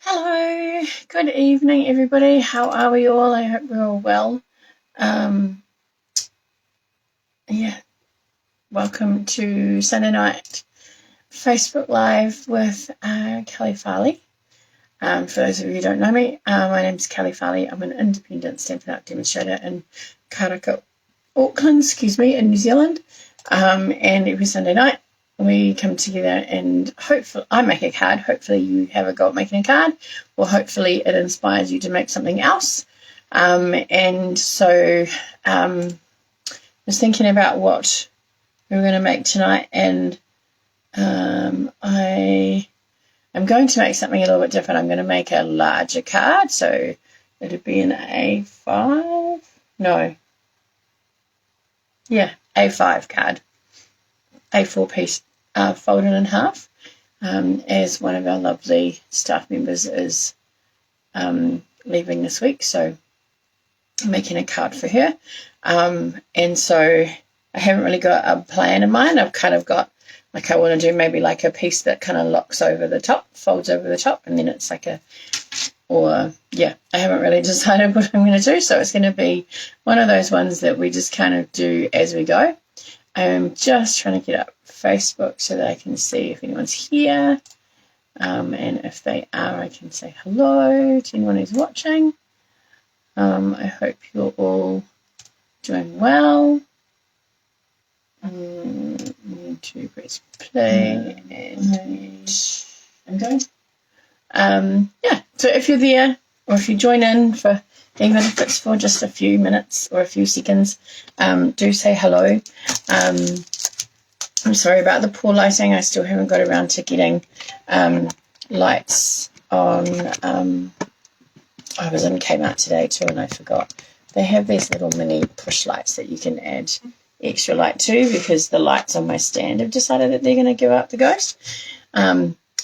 Hello, good evening, everybody. How are we all? I hope we're all well. Yeah, welcome to Sunday night Facebook Live with Kelley Farley. For those of you who don't know me, my name's Kelley Farley. I'm an independent Stampin' demonstrator in Karaka, Auckland, in New Zealand. And every Sunday night we come together and hopefully I make a card. Hopefully you have a go at making a card, or hopefully it inspires you to make something else. And so I was thinking about what we were going to make tonight, and I am going to make something a little bit different. I'm going to make a larger card, so it'd be an A5. No. Yeah, A5 card. A4 piece folded in half, as one of our lovely staff members is leaving this week, so I'm making a card for her. And so I haven't really got a plan in mind. I've kind of got, like, I want to do maybe like a piece that kind of locks over the top, folds over the top, and then it's like I haven't really decided what I'm going to do, so it's going to be one of those ones that we just kind of do as we go. I'm just trying to get up Facebook so that I can see if anyone's here, and if they are, I can say hello to anyone who's watching. I hope you're all doing well. Need to press play, and I'm going. So if you're there, or if you join in for, even if it's for just a few minutes or a few seconds, do say hello. I'm sorry about the poor lighting. I still haven't got around to getting lights on. I was in Kmart today too, and I forgot. They have these little mini push lights that you can add extra light to, because the lights on my stand have decided that they're going to give up the ghost.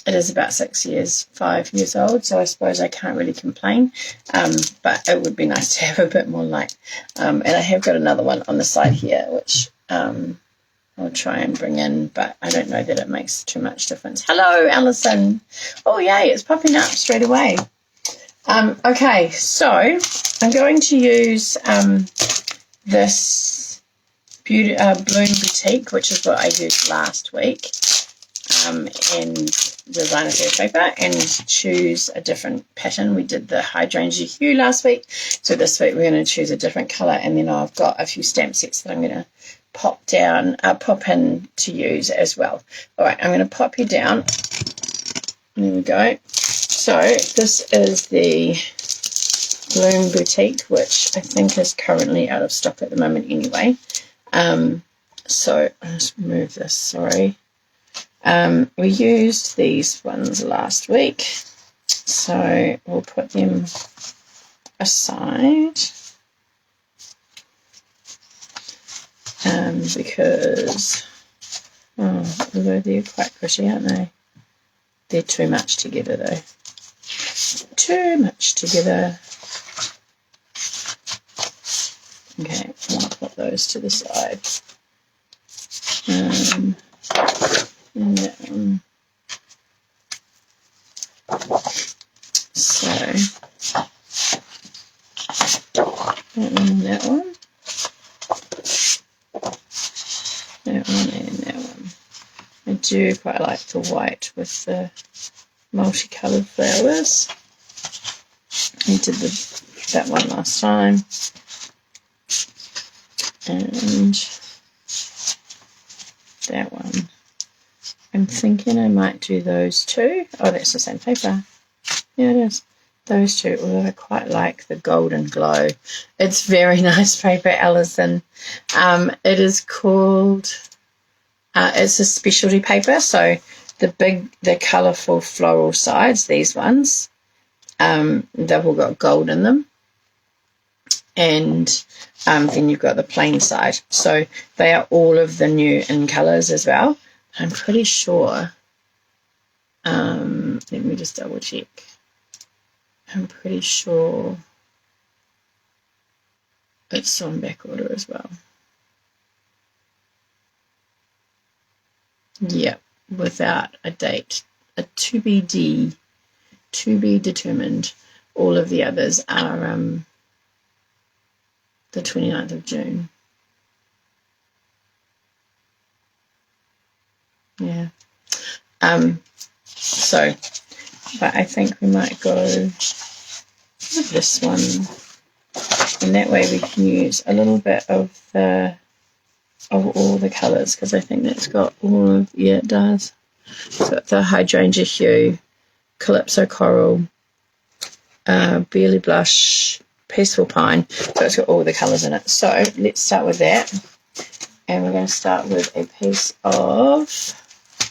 It is about 5 years old, so I suppose I can't really complain, but it would be nice to have a bit more light. And I have got another one on the side here, which I'll try and bring in, but I don't know that it makes too much difference. Hello, Alison. Oh, yay, it's popping up straight away. Okay, so I'm going to use this Bloom Boutique, which is what I used last week, and designer fair paper, and choose a different pattern. We did the hydrangea hue last week, so this week we're going to choose a different colour, and then I've got a few stamp sets that I'm going to pop in to use as well. All right, I'm going to pop you down. There we go. So this is the Bloom Boutique, which I think is currently out of stock at the moment anyway. So I'll just move this, sorry. We used these ones last week, so we'll put them aside, because although they're quite pretty, aren't they? They're too much together though. Too much together. Okay, I'll put those to the side. And that one. So that one and that one. That one and that one. I do quite like the white with the multicoloured flowers. I did that one last time. And that one. I'm thinking I might do those two. Oh, that's the same paper. Yeah, it is. Those two, although I quite like the golden glow. It's very nice paper, Alison. It is called, it's a specialty paper, so the colourful floral sides, these ones, they've all got gold in them. And then you've got the plain side. So they are all of the new in colours as well. I'm pretty sure, let me just double check. I'm pretty sure it's on back order as well. Yeah, without a date. A 2BD to be determined. All of the others are the 29th of June. Yeah. So, but I think we might go with this one, and that way we can use a little bit of all the colours, because I think that's got all of, yeah, it does. So the hydrangea hue, calypso coral, barley blush, peaceful pine. So it's got all the colours in it. So let's start with that, and we're going to start with a piece of,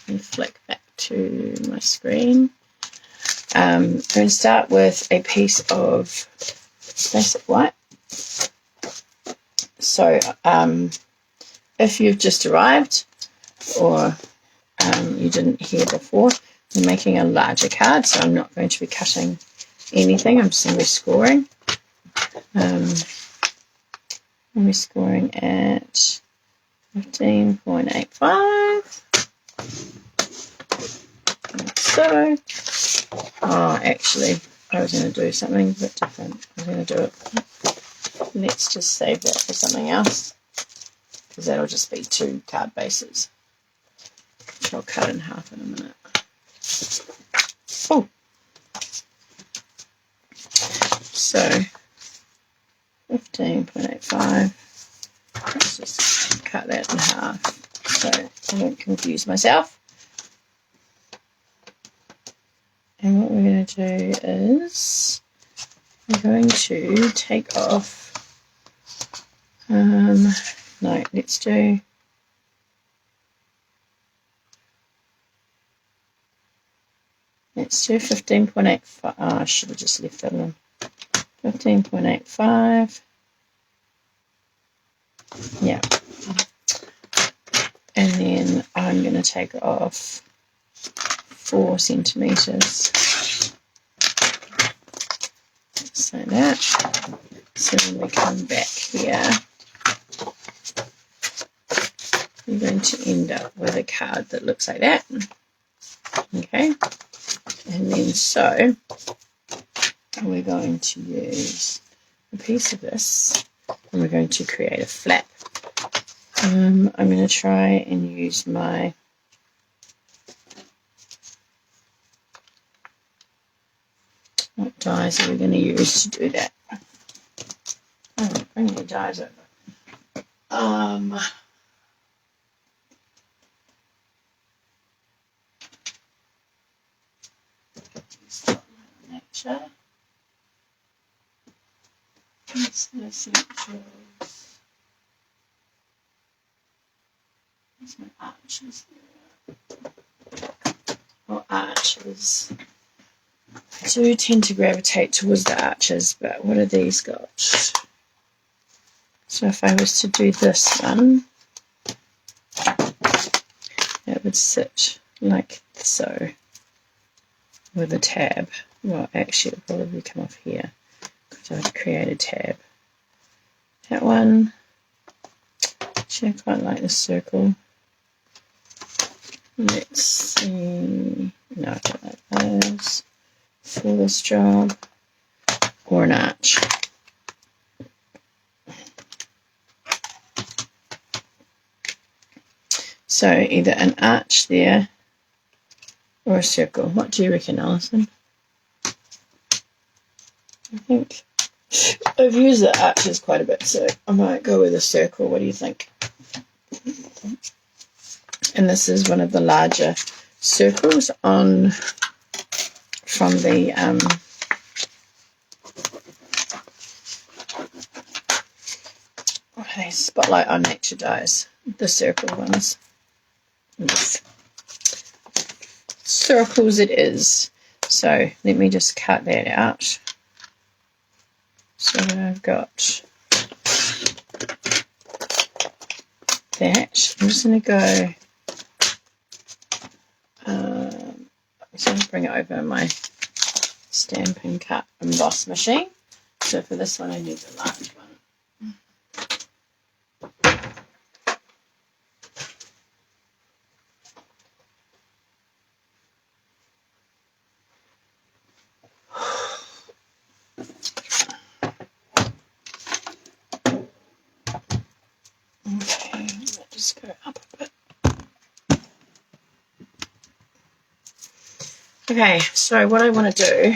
let me flick back to my screen. I'm going to start with a piece of basic white. So if you've just arrived, or you didn't hear before, I'm making a larger card, so I'm not going to be cutting anything. I'm just going to be scoring. I'm scoring at 15.85. So, actually, I was going to do something a bit different. I'm going to do it. Let's just save that for something else, because that'll just be 2 card bases, which I'll cut in half in a minute. Oh, so 15.85. Let's just cut that in half so I don't confuse myself. And what we're going to do is we're going to take off, no, let's do, let's do 15.85. I should have just left that alone. 15.85. Yeah. And then I'm going to take off 4 centimeters. So that. So when we come back here, you're going to end up with a card that looks like that. Okay. And then so we're going to use a piece of this, and we're going to create a flap. I'm going to try and use my what dies are we going to use to do that? Oh, bring your dies over. Nature. Essentials. Where's my arches there? Well, arches. I do tend to gravitate towards the arches, but what have these got? So if I was to do this one, it would sit like so with a tab. Well, actually, it would probably come off here, because I'd create a tab. That one, actually, I quite like the circle. Let's see. No, I don't like those for this job. Or an arch. So either an arch there or a circle. What do you reckon, Alison? I think I've used the arches quite a bit, so I might go with a circle. What do you think? And this is one of the larger circles on from the what are these? Spotlight on Nature dies. The circle ones. Yes. Circles it is. So let me just cut that out. So I've got that. I'm just going to go. I'm just going to bring it over my Stampin' Cut Emboss machine. So for this one, I need the large one. Let's go up a bit. Okay, so what I want to do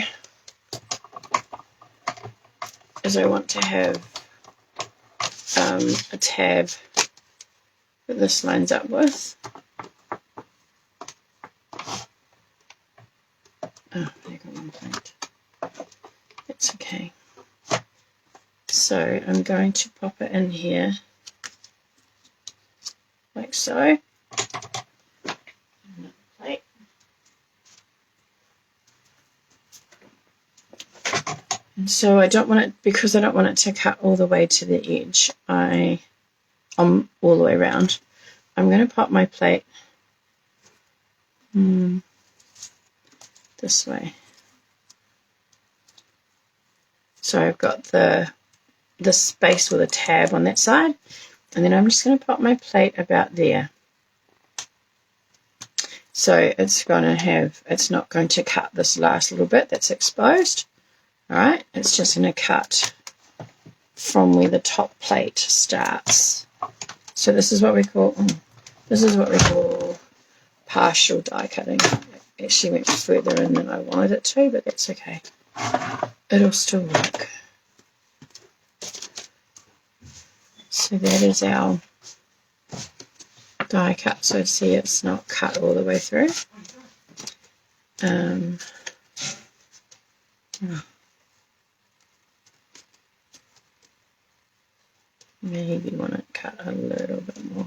is I want to have a tab that this lines up with. Oh, I got one plate. That's okay. So I'm going to pop it in here like so. Another plate. And so I don't want it, because I don't want it to cut all the way to the edge, all the way around, I'm going to pop my plate this way. So I've got the space with a tab on that side, and then I'm just going to pop my plate about there. So it's not going to cut this last little bit that's exposed. All right, it's just going to cut from where the top plate starts. So this is what we call partial die cutting. It actually went further in than I wanted it to, but that's okay. It'll still work. So that is our die cut. So see, it's not cut all the way through. Maybe want to cut a little bit more.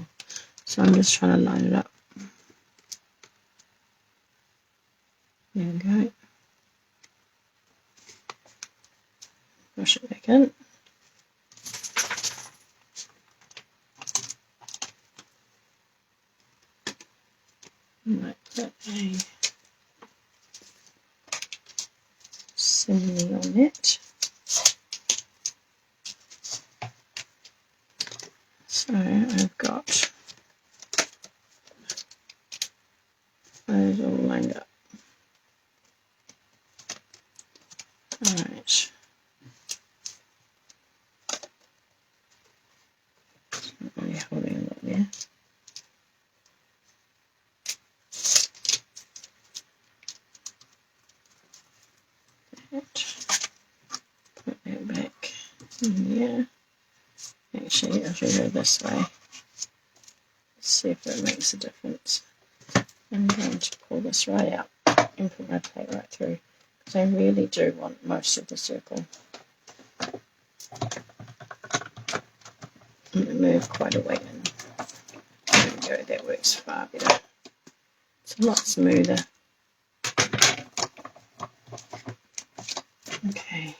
So I'm just trying to line it up. There we go. Push it back in. I might put a simile on it. So I've got those all lined up. Alright. Not really holding a lot there. Put that back in there. Actually, I'll go this way. Let's see if it makes a difference. I'm going to pull this right out and put my plate right through, because I really do want most of the circle. I'm going to move quite a way in. There we go, that works far better. It's a lot smoother. Okay.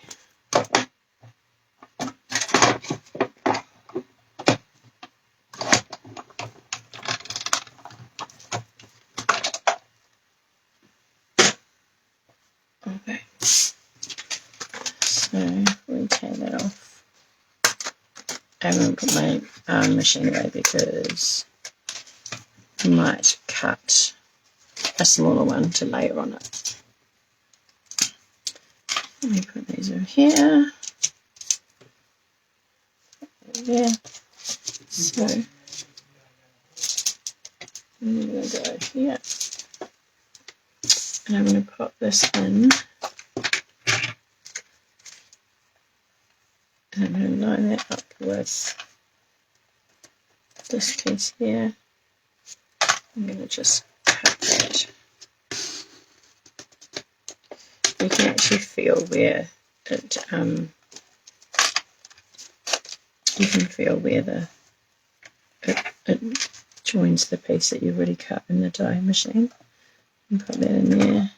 Okay, so we take that off. I haven't put my machine away because I might cut a smaller one to layer on it. Let me put these over here. There. So I'm going to go here. And I'm going to pop this in, and I'm going to line that up with this piece here. I'm going to just cut that. You can actually feel where it, you can feel where it joins the piece that you've already cut in the die machine. And put that in there,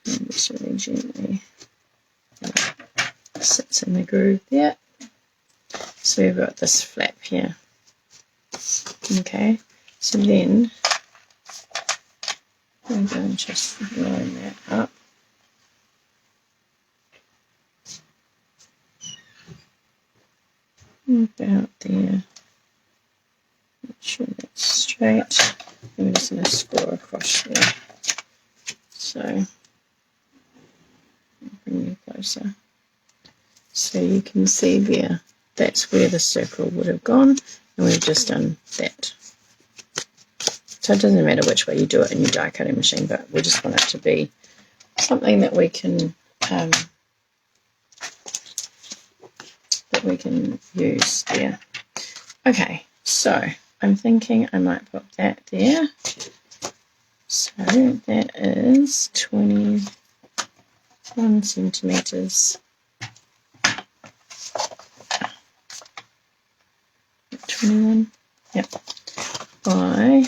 and just really gently sits in the groove there. So we've got this flap here. Okay, so then I'm going to just line that up. About there. Make sure that's straight. I'm just going to score across there. So I'll bring you closer so you can see there that's where the circle would have gone, and we've just done that. So it doesn't matter which way you do it in your die cutting machine, but we just want it to be something that we can use there. Okay, so I'm thinking I might put that there. So that is 21 centimeters. 21, yep, by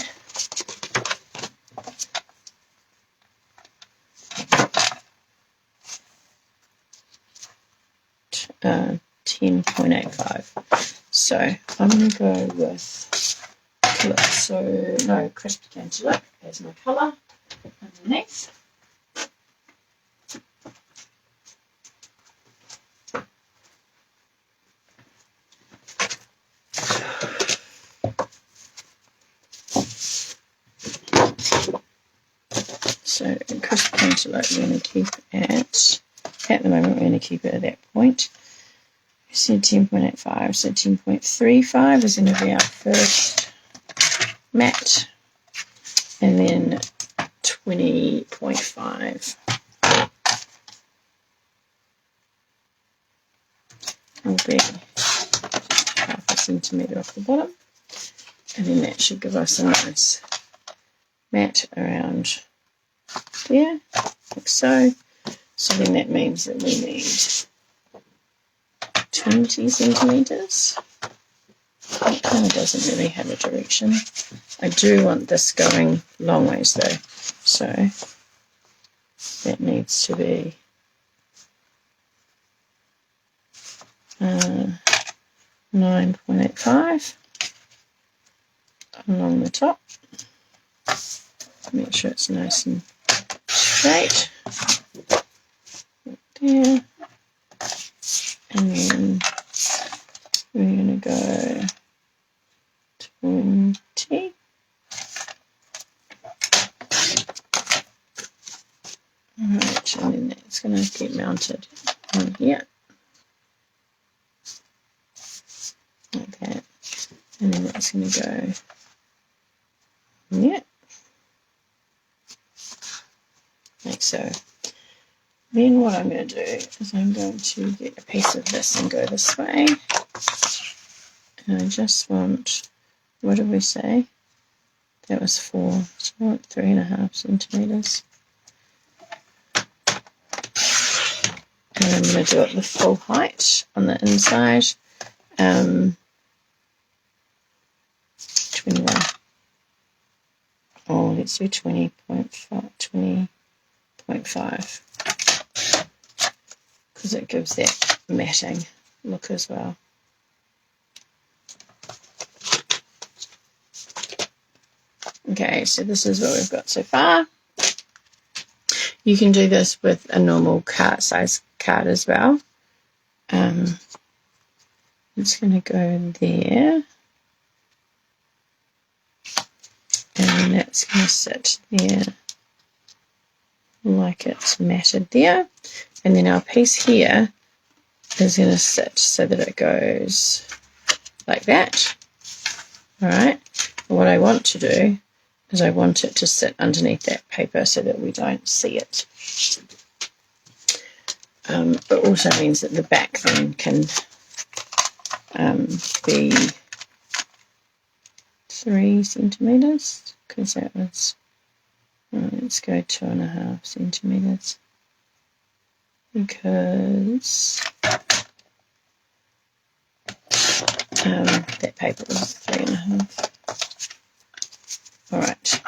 10.85. So I'm going to go with crisp Cantaloupe as my colour underneath. So crisp Cantaloupe we're going to keep at the moment, we're going to keep it at that point. We said 10.85, so 10.35 is going to be our first mat, and then 20.5 will be half a centimetre off the bottom, and then that should give us a nice mat around there, like so. So then that means that we need 20 centimetres. It kind of doesn't really have a direction. I do want this going long ways though, so that needs to be 9.85 along the top. Make sure it's nice and straight. There. And then we're going to go 20. Alright, and then that's going to get mounted on here. Like that. And then that's going to go there. Like so. Then what I'm going to do is I'm going to get a piece of this and go this way. And I just want, what did we say? That was 4, so I want 3.5 centimetres. And I'm going to do it the full height on the inside. 21. Oh, let's do 20.5. 20.5. Because it gives that matting look as well. Okay, so this is what we've got so far. You can do this with a normal size card as well. It's going to go there. And that's going to sit there like it's matted there. And then our piece here is going to sit so that it goes like that. Alright, what I want to do is I want it to sit underneath that paper so that we don't see it. It also means that the back then can be 3 centimetres, because that was, let's go 2.5 centimetres. Because that paper was 3.5. Alright.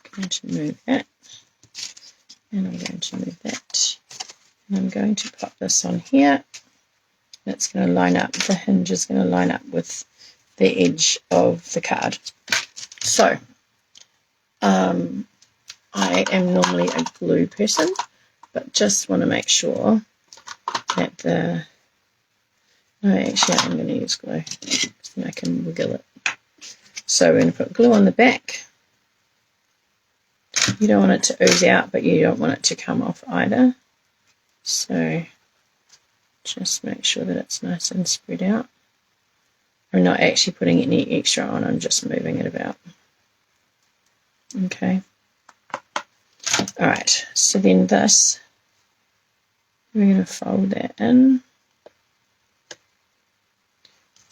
I'm going to move that. And I'm going to move that. And I'm going to pop this on here. It's going to line up, the hinge is going to line up with the edge of the card. So, I am normally a glue person, but just want to make sure that no, actually I'm going to use glue, so then I can wiggle it. So we're going to put glue on the back. You don't want it to ooze out, but you don't want it to come off either. So just make sure that it's nice and spread out. I'm not actually putting any extra on, I'm just moving it about. Okay. Alright, so then this, we're going to fold that in.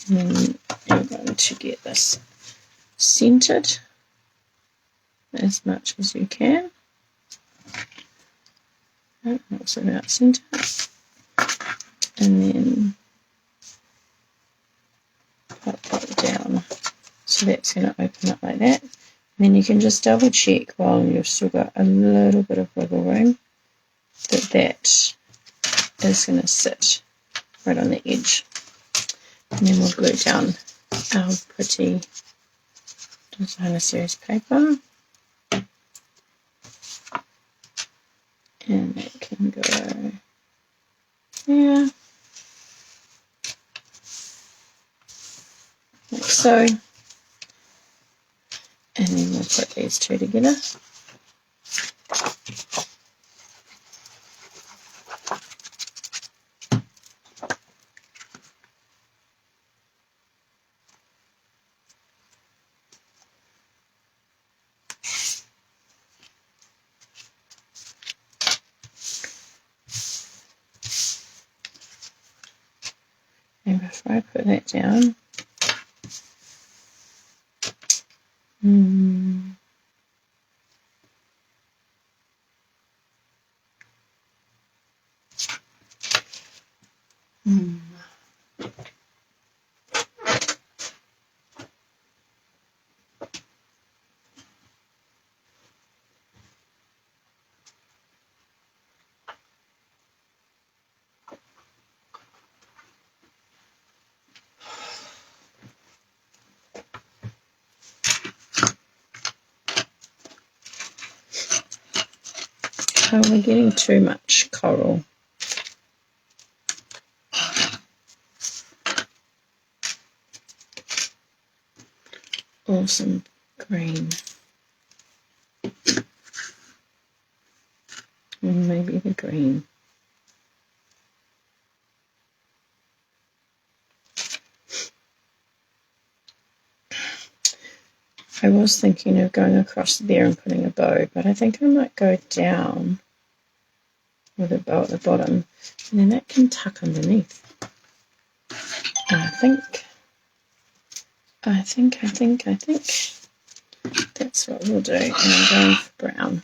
And then you're going to get this centered as much as you can. That's about center. And then pop that down. So that's going to open up like that. And then you can just double check while you've still got a little bit of wiggle room that is going to sit right on the edge. And then we'll glue down our pretty designer series paper. And that can go there, like so. And then we'll put these two together. And before I put that down, oh, we're getting too much coral. Or some green. And maybe the green. I was thinking of going across there and putting a bow, but I think I might go down with a bow at the bottom, and then that can tuck underneath. And I think that's what we'll do. And I'm going for brown.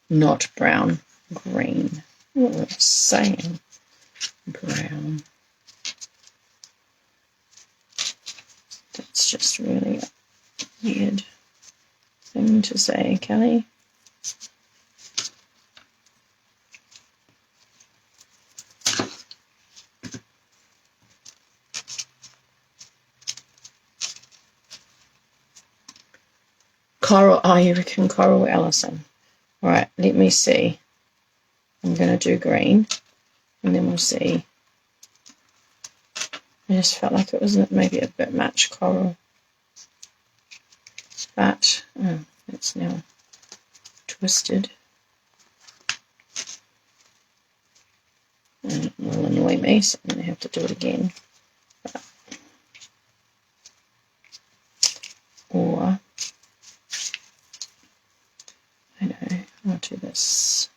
Not brown, green. What was I saying? Brown. That's just really a weird thing to say, Kelley. Coral, oh, you reckon coral, Alison? All right, let me see. I'm going to do green, and then we'll see. I just felt like it was maybe a bit much coral. But, oh, it's now twisted. And it will annoy me, so I'm going to have to do it again. But, or, I know, I'll do this.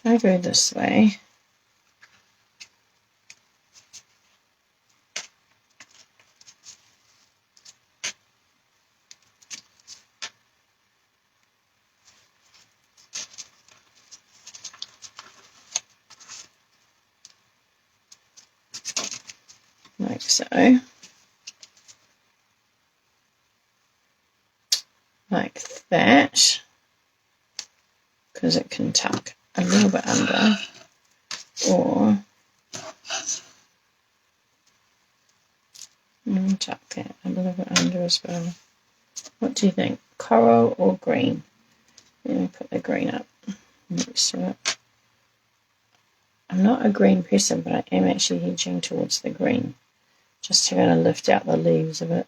If I go this way, like so, like that, because it can tuck a little bit under, or tuck that a little bit under as well. What do you think? Coral or green? Let me put the green up next to it. I'm not a green person, but I am actually hedging towards the green, just to kind of lift out the leaves a bit.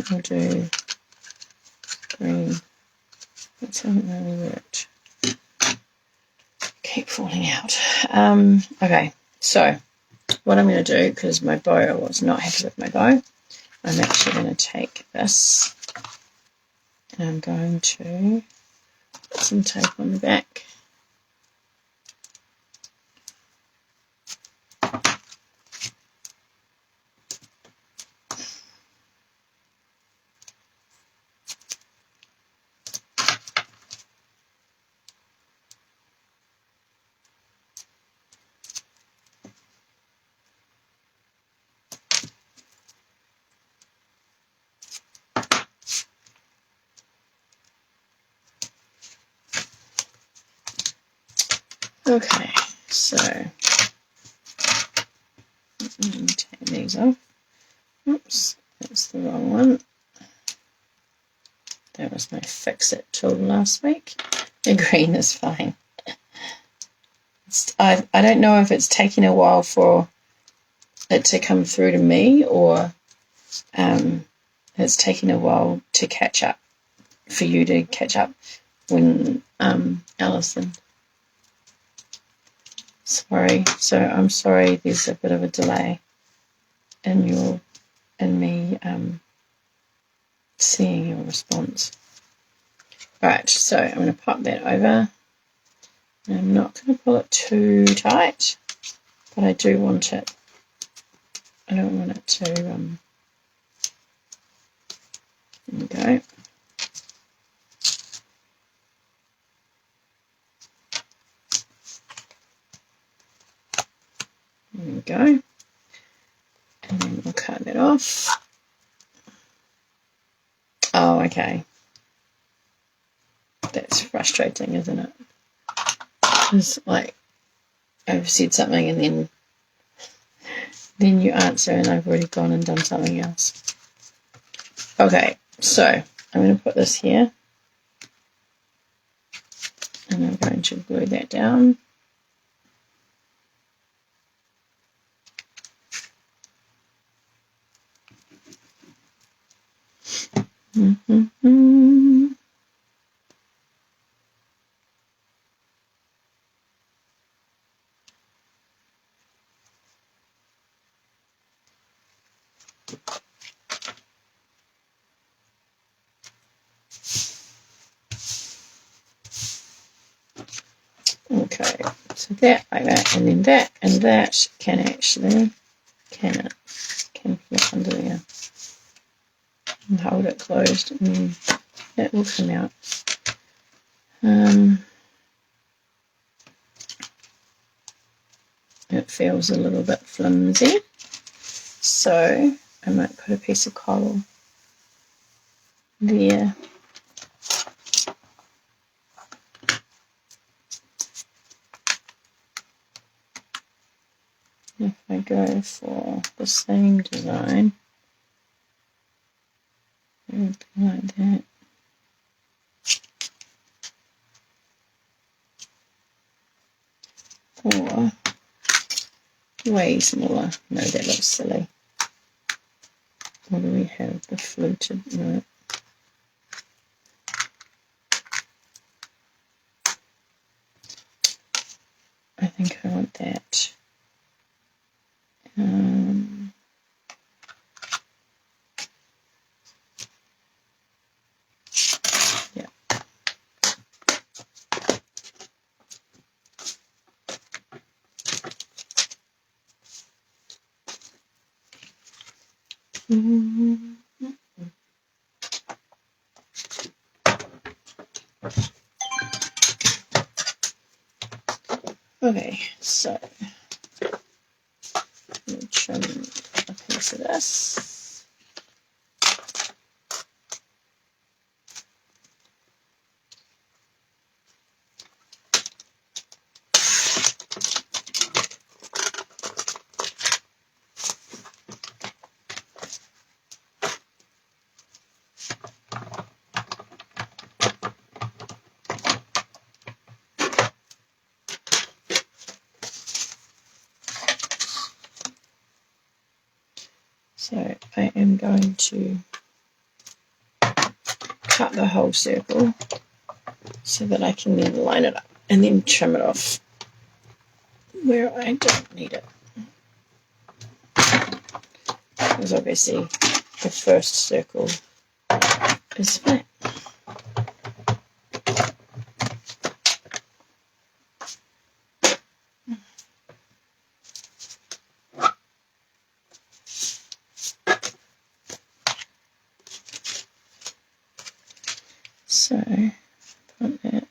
think we'll do green. That hasn't really worked. Keep falling out. Okay, so what I'm going to do, because my bow, I was not happy with my bow, I'm actually going to take this and I'm going to put some tape on the back. Okay, so let me take these off. Oops, that's the wrong one. That was my fix-it tool last week. The green is fine. I don't know if it's taking a while for it to come through to me, or it's taking a while to catch up, for you to catch up when Alison. Sorry, so I'm sorry there's a bit of a delay in me seeing your response. Right, so I'm going to pop that over. I'm not going to pull it too tight, but I do want it. I don't want it to. There we go. There we go. And then we'll cut that off. Oh, okay. That's frustrating, isn't it? It's like I've said something and then you answer and I've already gone and done something else. Okay, so I'm going to put this here and I'm going to glue that down. Okay, so that like that, and then that and that can actually can flip under there and hold it closed, and that will come out. It feels a little bit flimsy, so I might put a piece of coral there. If I go for the same design, it would be like that. Or way smaller. No, that looks silly. What do we have? The fluted, no. I think I want that. Yeah. Okay, so we'll trim a piece of this. So I am going to cut the whole circle so that I can then line it up and then trim it off where I don't need it. Because obviously the first circle is flat. So put that.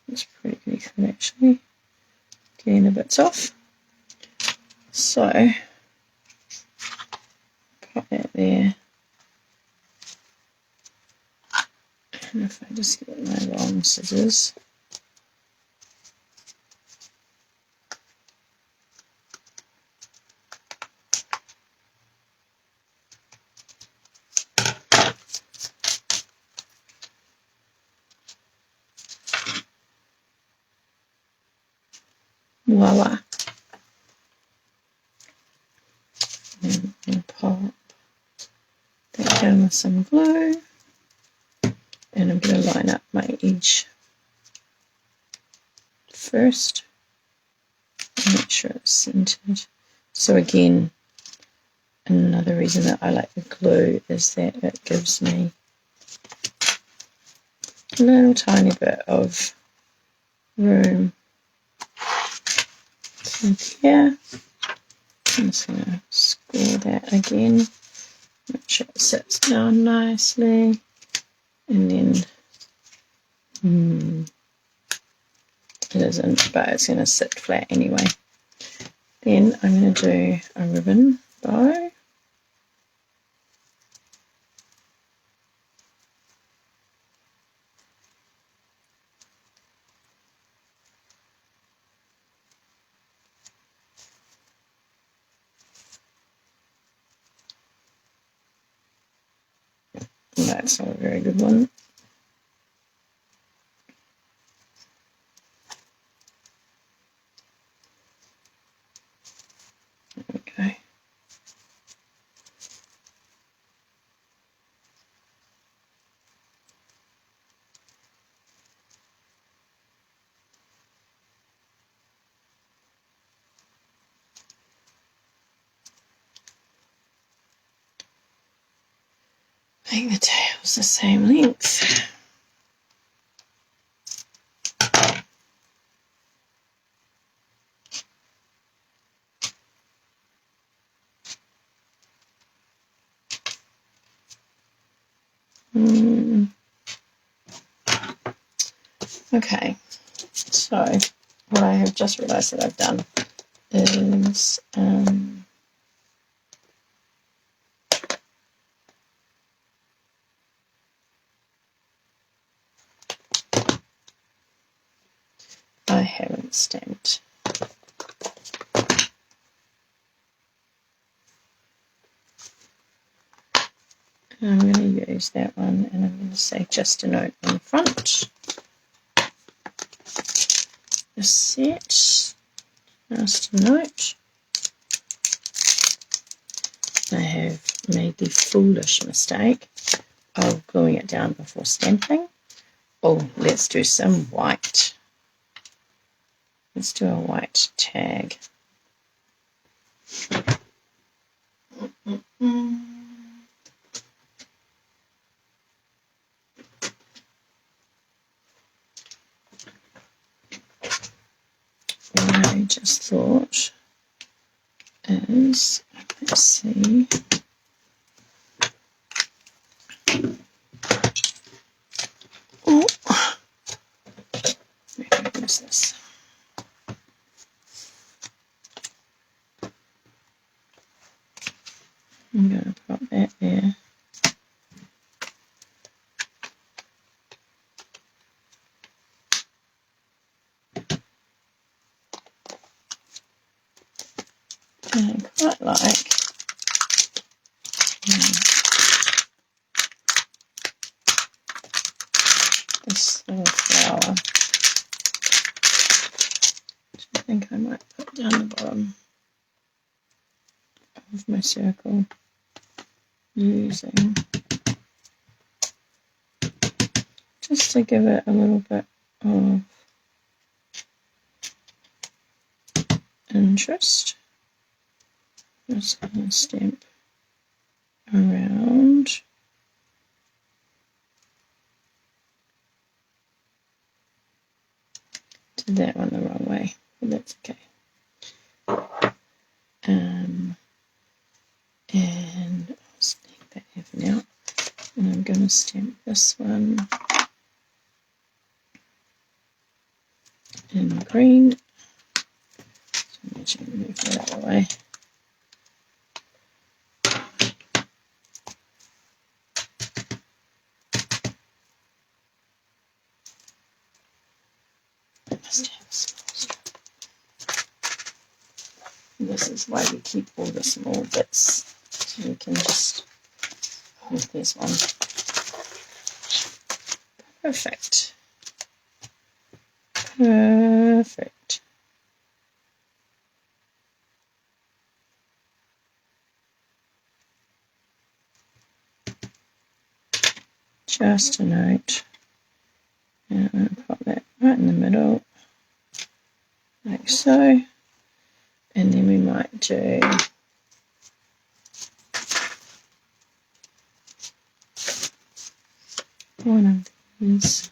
It's pretty good actually. Getting the bits off. So put that there. And if I just get my long scissors. Voila. And I'll pop that down with some glue. And I'm going to line up my edge first. And make sure it's centered. So again, another reason that I like the glue is that it gives me a little tiny bit of room. And here, I'm just going to score that again, make sure it sits down nicely, and then it isn't, but it's going to sit flat anyway. Then I'm going to do a ribbon bow. That's not a very good one. There we go. I think the tail's the same length. Okay, so what I have just realised that I've done is I haven't stamped. And I'm going to use that one, and I'm going to say just a note in front. A set, just a note. I have made the foolish mistake of gluing it down before stamping. Oh, let's do some white. Let's do a white tag. What I just thought is, let's see. Oh, where is this? I'm going to pop that there. And I quite like this little flower, which I think I might put down the bottom of my circle using just to give it a little bit of interest. Just going to stamp around. Did that one the wrong way, but that's okay. And I'll sneak that even out. And I'm going to stamp this one in green. So I'm going to move that out of the way. This is why we keep all the small bits, so we can just hold this one. Perfect. Perfect. Just a note. And I'm going to pop that right in the middle, like so. And then we might do one of these.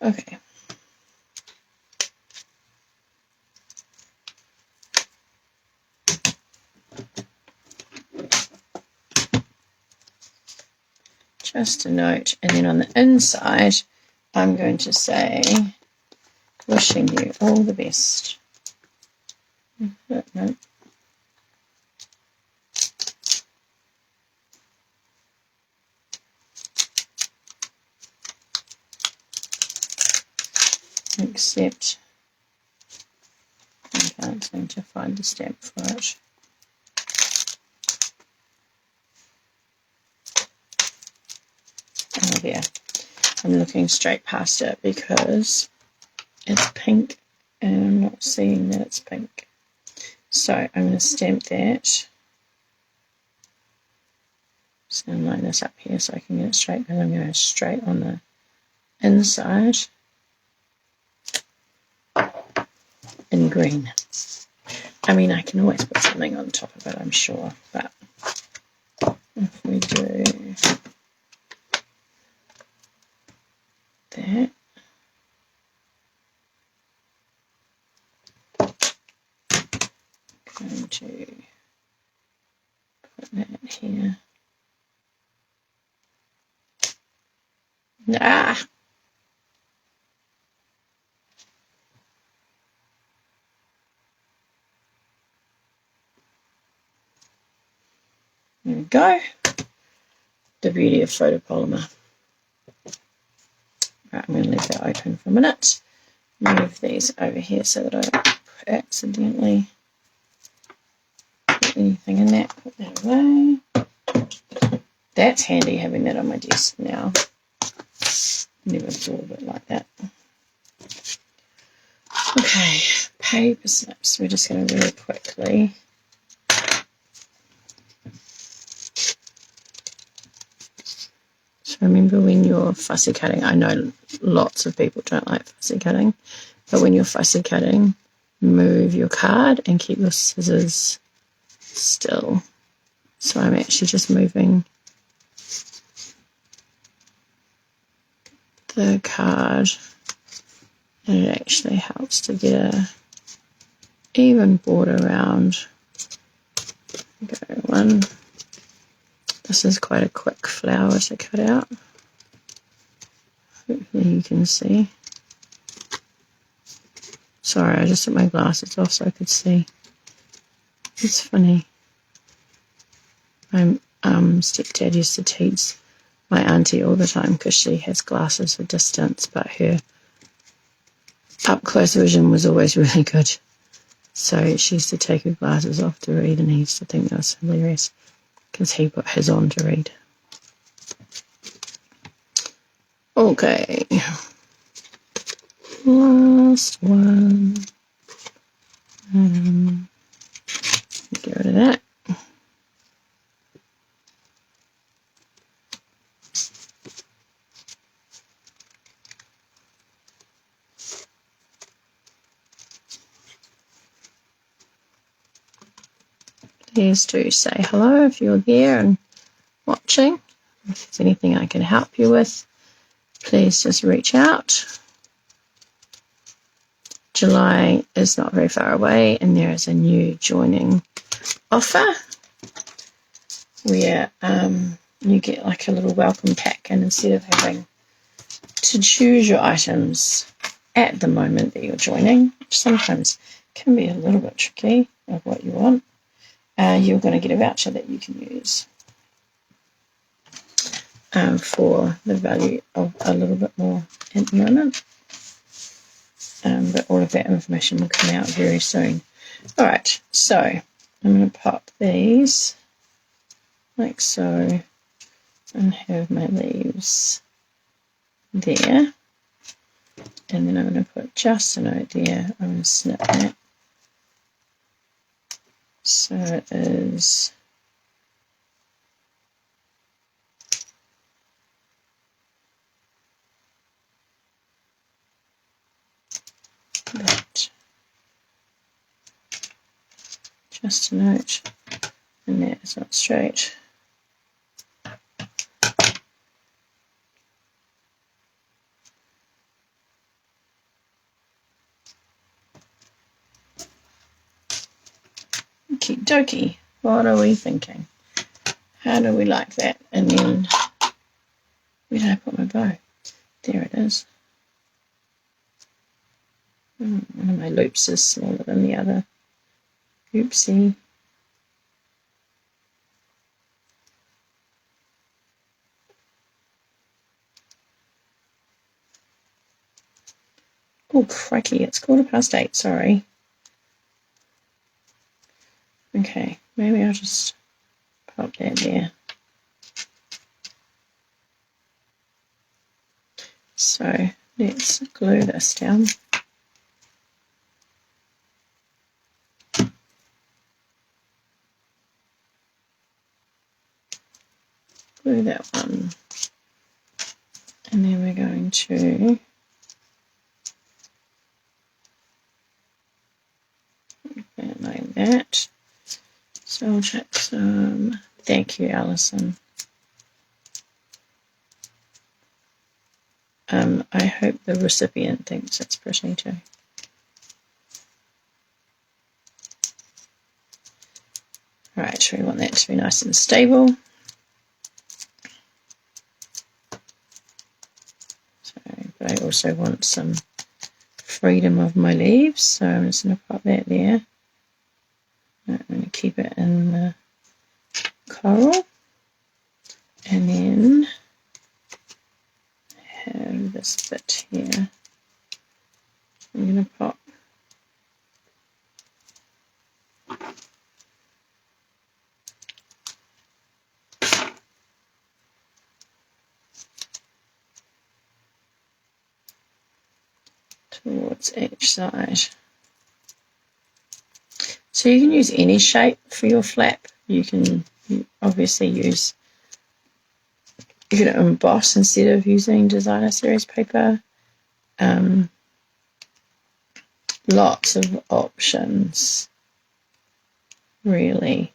Okay. Just a note, and then on the inside, I'm going to say, wishing you all the best. No. Except I can't seem to find the stamp for it. Oh yeah, I'm looking straight past it because it's pink and I'm not seeing that it's pink. So I'm going to stamp that. Just going to line this up here so I can get it straight, because I'm going straight on the inside. In green. I mean, I can always put something on top of it, I'm sure, but if we do that, I'm going to put that here. Ah! There we go. The beauty of photopolymer. Right, I'm going to leave that open for a minute. Move these over here so that I don't accidentally put anything in that. Put that away. That's handy having that on my desk now. Never thought of it like that. Okay, paper snips. We're just going to really quickly. So remember, when you're fussy cutting, I know lots of people don't like fussy cutting, but when you're fussy cutting, move your card and keep your scissors still. So I'm actually just moving the card, and it actually helps to get a even border around. Go one. This is quite a quick flower to cut out. Hopefully you can see. Sorry, I just took my glasses off so I could see. It's funny. My stepdad used to teach my auntie all the time because she has glasses for distance, but her up close vision was always really good. So she used to take her glasses off to read, and he used to think that was hilarious because he put his on to read. Okay, last one. Get rid of that. Please do say hello if you're there and watching. If there's anything I can help you with, please just reach out. July is not very far away, and there is a new joining offer where you get like a little welcome pack, and instead of having to choose your items at the moment that you're joining, which sometimes can be a little bit tricky of what you want, you're going to get a voucher that you can use for the value of a little bit more at the moment. But all of that information will come out very soon. Alright, so I'm going to pop these like so and have my leaves there. And then I'm going to put just a note there. I'm going to snip that. So it is that. Just a note. And that is not straight. Okie dokie. What are we thinking? How do we like that? And then, where did I put my bow? There it is. One of my loops is smaller than the other. Oopsie. Oh, crikey, it's 8:15, sorry. Okay, maybe I'll just pop that there. So let's glue this down. Glue that one. And then we're going to like that. So I'll check some. Thank you, Alison. I hope the recipient thinks it's pretty too. Right, we want that to be nice and stable. So, but I also want some freedom of my leaves, so I'm just going to pop that there. I'm going to keep it in the coral, and then have this bit here. I'm going to pop towards each side. So you can use any shape for your flap. You can obviously use, you can emboss instead of using designer series paper. Lots of options, really.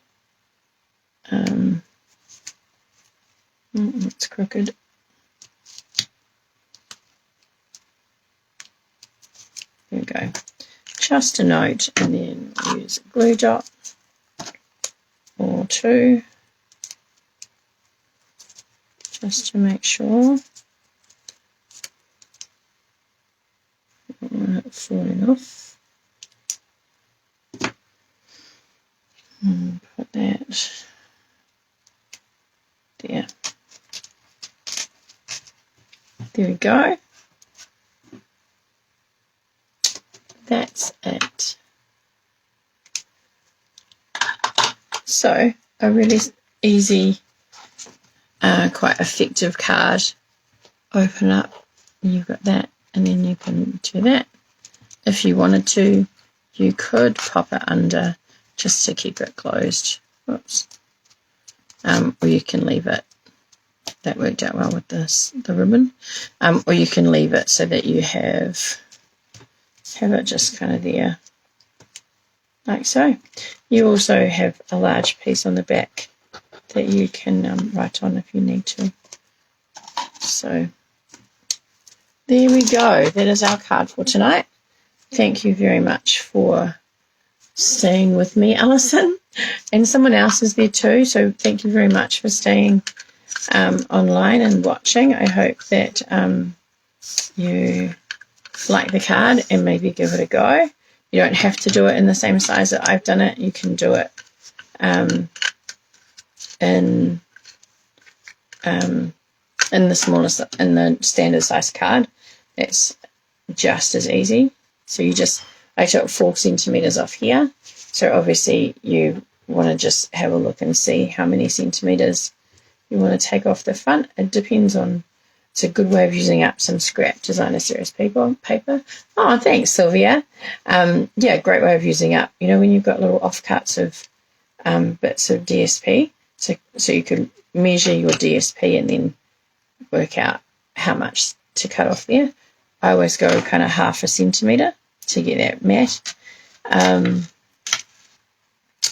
It's crooked. There we go. Just a note, and then use a glue dot or two just to make sure. I don't want it falling off. And put that there. There we go. That's it. So a really easy, quite effective card. Open up, and you've got that, and then you can do that. If you wanted to, you could pop it under just to keep it closed. Whoops. Or you can leave it. That worked out well with the ribbon. Or you can leave it so that you have it just kind of there, like so. You also have a large piece on the back that you can write on if you need to. So there we go. That is our card for tonight. Thank you very much for staying with me, Alison. And someone else is there too, so thank you very much for staying online and watching. I hope that you like the card and maybe give it a go. You don't have to do it in the same size that I've done it. You can do it in the smallest, in the standard size card. It's just as easy. So I took 4 centimeters off here. So obviously you want to just have a look and see how many centimeters you want to take off the front. It depends on. It's a good way of using up some scrap designer series paper. Oh, thanks, Sylvia. Yeah, great way of using up. You know, when you've got little offcuts of bits of DSP, so you can measure your DSP and then work out how much to cut off there. I always go kind of 1/2 centimeter to get that matte.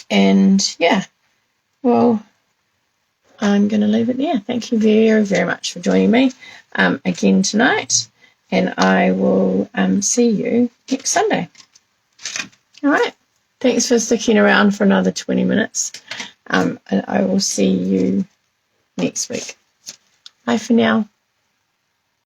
And yeah, well, I'm going to leave it there. Thank you very, very much for joining me again tonight, and I will see you next Sunday. All right. Thanks for sticking around for another 20 minutes, and I will see you next week. Bye for now.